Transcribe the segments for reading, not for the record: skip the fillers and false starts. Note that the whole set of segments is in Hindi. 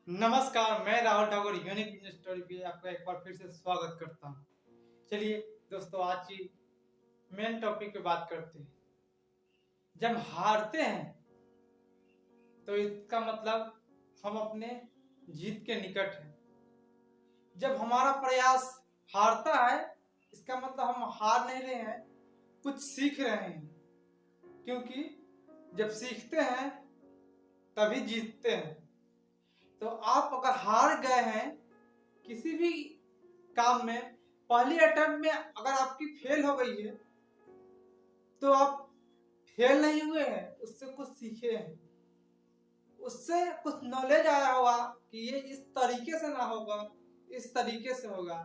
नमस्कार, मैं Rahul Thakur unique business story पे आपका एक बार फिर से स्वागत करता हूँ। चलिए दोस्तों, आज की मेन टॉपिक पे बात करते हैं। जब हारते हैं तो इसका मतलब हम अपने जीत के निकट हैं। जब हमारा प्रयास हारता है, इसका मतलब हम हार नहीं रहे हैं, कुछ सीख रहे हैं। क्योंकि जब सीखते हैं तभी जीतते हैं। तो आप अगर हार गए हैं किसी भी काम में, पहली अटेम्प्ट में अगर आपकी फेल हो गई है तो आप फेल नहीं हुए हैं, उससे कुछ सीखे हैं, उससे कुछ नॉलेज आया होगा कि ये इस तरीके से ना होगा, इस तरीके से होगा।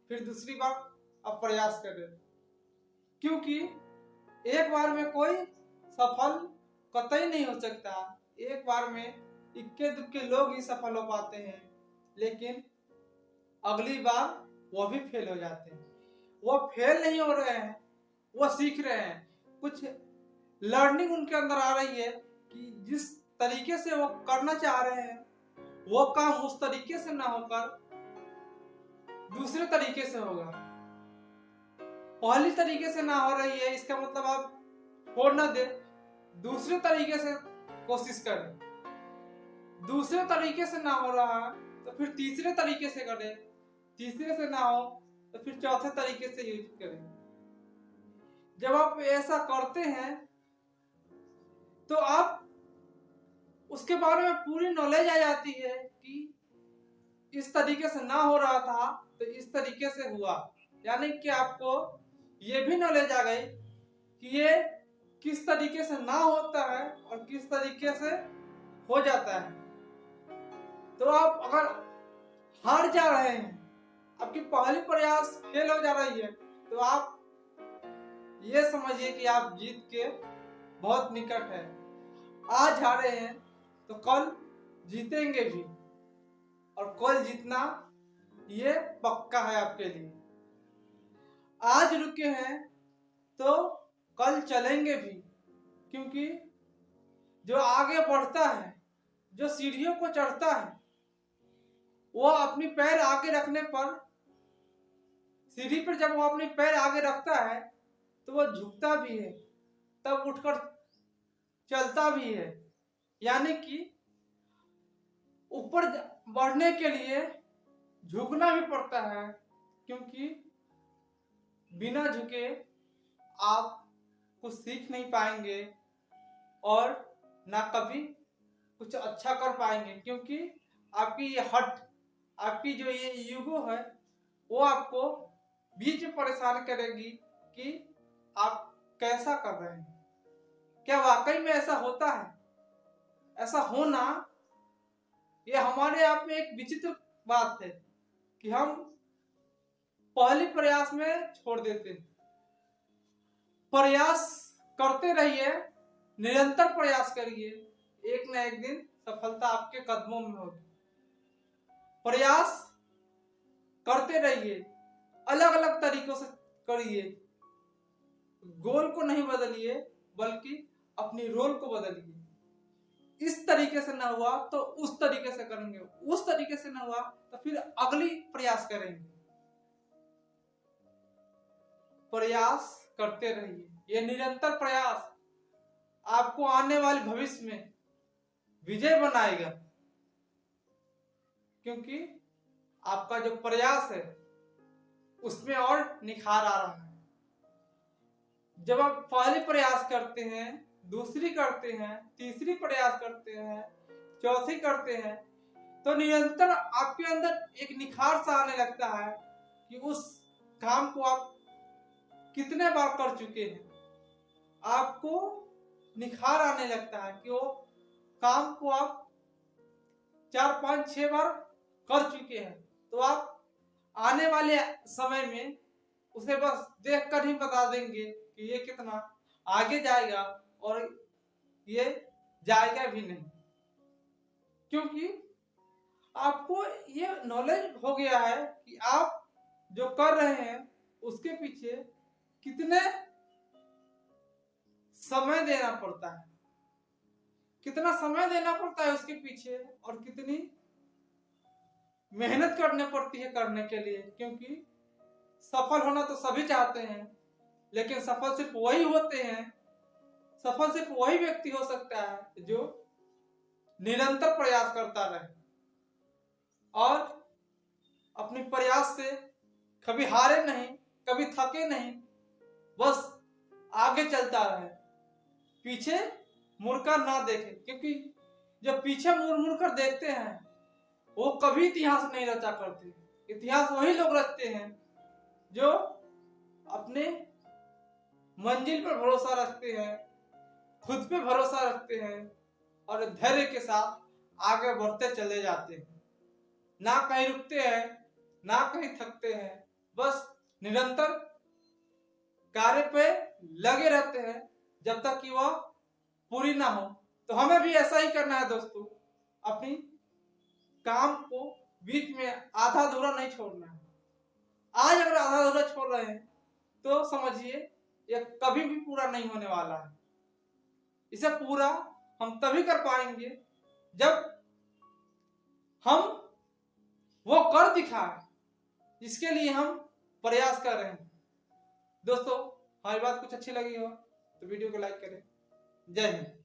फिर दूसरी बार आप प्रयास करें, क्योंकि एक बार में कोई सफल कतई नहीं हो सकता। एक बार में इक्के दुक्के लोग ही सफल हो पाते हैं, लेकिन अगली बार वो भी फेल हो जाते हैं। वो फेल नहीं हो रहे हैं, वो सीख रहे हैं, कुछ लर्निंग उनके अंदर आ रही है कि जिस तरीके से वो करना चाह रहे हैं वो काम उस तरीके से ना होकर दूसरे तरीके से होगा। पहली तरीके से ना हो रही है, इसका मतलब आप छोड़ ना दे, दूसरे तरीके से कोशिश करें। दूसरे तरीके से ना हो रहा है तो फिर तीसरे तरीके से करें, तीसरे से ना हो तो फिर चौथे तरीके से यूज करें। जब आप ऐसा करते हैं तो आप उसके बारे में पूरी नॉलेज आ जाती है कि इस तरीके से ना हो रहा था तो इस तरीके से हुआ। यानी कि आपको ये भी नॉलेज आ गई कि ये किस तरीके से ना होता है और किस तरीके से हो जाता है। तो आप अगर हार जा रहे हैं, आपकी पहली प्रयास फेल हो जा रही है, तो आप ये समझिए कि आप जीत के बहुत निकट है। आज हारे हैं तो कल जीतेंगे भी, और कल जीतना ये पक्का है आपके लिए। आज रुके हैं तो कल चलेंगे भी, क्योंकि जो आगे बढ़ता है, जो सीढ़ियों को चढ़ता है, वो अपनी पैर आगे रखने पर, सीढ़ी पर जब वो अपनी पैर आगे रखता है तो वो झुकता भी है, तब उठकर चलता भी है। यानी कि ऊपर बढ़ने के लिए झुकना भी पड़ता है, क्योंकि बिना झुके आप कुछ सीख नहीं पाएंगे और ना कभी कुछ अच्छा कर पाएंगे। क्योंकि आपकी ये हट, आपकी जो ये ईगो है, वो आपको बीच में परेशान करेगी कि आप कैसा कर रहे हैं, क्या वाकई में ऐसा होता है। ऐसा होना ये हमारे आप में एक विचित्र बात है कि हम पहले प्रयास में छोड़ देते हैं। प्रयास करते रहिए, निरंतर प्रयास करिए, एक ना एक दिन सफलता आपके कदमों में होगी। प्रयास करते रहिए, अलग अलग तरीकों से करिए, गोल को नहीं बदलिए बल्कि अपनी रोल को बदलिए। इस तरीके से ना हुआ तो उस तरीके से करेंगे, उस तरीके से ना हुआ तो फिर अगली प्रयास करेंगे। प्रयास करते रहिए, ये निरंतर प्रयास आपको आने वाले भविष्य में विजय बनाएगा, क्योंकि आपका जो प्रयास है उसमें और निखार आ रहा है। जब आप पहले प्रयास करते हैं, दूसरी करते हैं, तीसरी प्रयास करते हैं, चौथी करते हैं, तो निरंतर आपके अंदर एक निखार सा आने लगता है कि उस काम को आप कितने बार कर चुके हैं। आपको निखार आने लगता है कि वो काम को आप 4 5 6 बार कर चुके हैं, तो आप आने वाले समय में उसे बस देखकर ही बता देंगे कि ये कितना आगे जाएगा और ये जाएगा भी नहीं, क्योंकि आपको ये नॉलेज हो गया है कि आप जो कर रहे हैं उसके पीछे कितने समय देना पड़ता है, कितना समय देना पड़ता है उसके पीछे, और कितनी मेहनत करनी पड़ती है करने के लिए, क्योंकि सफल होना तो सभी चाहते हैं, लेकिन सफल सिर्फ वही होते हैं, सफल सिर्फ वही व्यक्ति हो सकता है जो निरंतर प्रयास करता रहे और अपने प्रयास से कभी हारे नहीं, कभी थके नहीं, बस आगे चलता रहे, पीछे मुड़कर ना देखे। क्योंकि जब पीछे मुड़ मुड़ कर देखते हैं वो कभी इतिहास नहीं रचा करते। इतिहास वही लोग रचते हैं जो अपने मंजिल पर भरोसा रखते हैं, खुद पे भरोसा रखते हैं और धैर्य के साथ आगे बढ़ते चले जाते हैं, ना कहीं रुकते हैं, ना कहीं थकते हैं, बस निरंतर कार्य पे लगे रहते हैं जब तक कि वह पूरी ना हो। तो हमें भी ऐसा ही करना है दोस्तों, अपनी काम को बीच में आधा अधूरा नहीं छोड़ना है। आज अगर आधा अधूरा छोड़ रहे हैं तो समझिए यह कभी भी पूरा नहीं होने वाला है। इसे पूरा हम तभी कर पाएंगे जब हम वो कर दिखाएं जिसके लिए हम प्रयास कर रहे हैं। दोस्तों हमारी बात कुछ अच्छी लगी हो तो वीडियो को लाइक करें। जय हिंद।